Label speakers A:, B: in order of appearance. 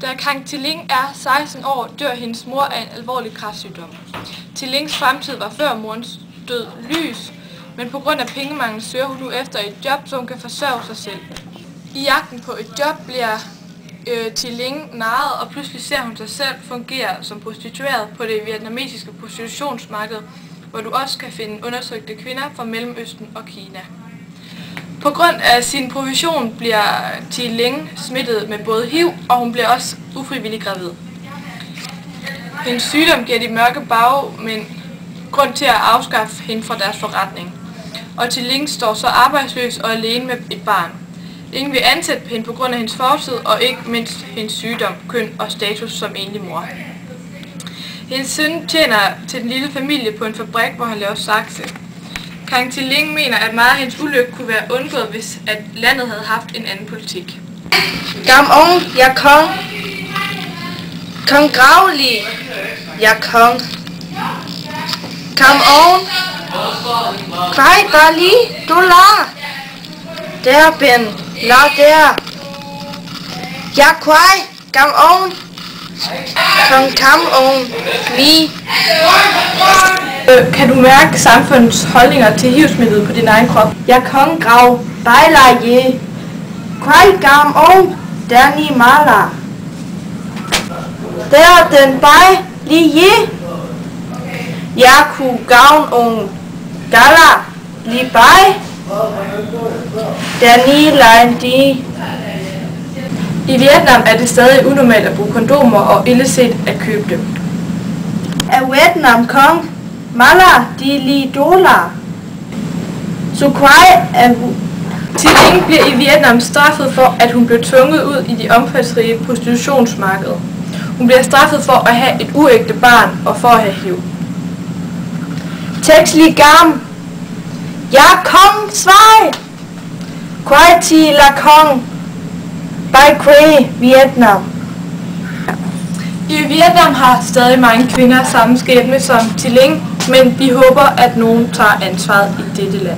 A: Da Kang Tiling er 16 år, dør hendes mor af en alvorlig kræftsygdom. Tilings fremtid var før morens død lys, men på grund af pengemangel søger hun nu efter et job, så hun kan forsørge sig selv. I jagten på et job bliver Tiling narret, og pludselig ser hun sig selv fungere som prostitueret på det vietnamesiske prostitutionsmarked, hvor du også kan finde undertrykte kvinder fra Mellemøsten og Kina. På grund af sin profession bliver Tiling smittet med både HIV, og hun bliver også ufrivillig gravid. Hendes sygdom giver de mørke bagmænd grund til at afskaffe hende fra deres forretning. Og Tiling står så arbejdsløs og alene med et barn. Ingen vil ansætte hende på grund af hendes fortid, og ikke mindst hendes sygdom, køn og status som enlig mor. Hendes søn tjener til den lille familie på en fabrik, hvor han laver sakse. Kang Tiling mener, at meget af hendes ulykke kunne være undgået, hvis at landet havde haft en anden politik.
B: Gam ong, jeg kong. Kong Gravli, jeg kong. Kam ong. Kvej, der lige, du la. Der, Ben, la der. Jeg kvej, gam ong. Kong kam ong, lige.
A: Kan du mærke samfundets holdninger til HIV-smittet på din egen krop?
B: Jeg kong grav, bejla je. Kvej gam ong, der ni mala. Der den bej lige je. Jeg kunne gavn ong, gala lige bej. Der ni lejen de.
A: I Vietnam er det stadig unormalt at bruge kondomer og illeset at købe dem.
B: Af Vietnam kong, mala de li dollar. Så kvej af
A: Tiling bliver i Vietnam straffet for, at hun blev tvunget ud i de omfangsrige prostitutionsmarked. Hun bliver straffet for at have et uægte barn og for at have HIV.
B: Tekstlig gam. Jeg kong svej. Kvej ti la kong. Bai Quay, Vietnam.
A: I Vietnam har stadig mange kvinder samme skæbne som Tiling, men vi håber, at nogen tager ansvaret i dette land.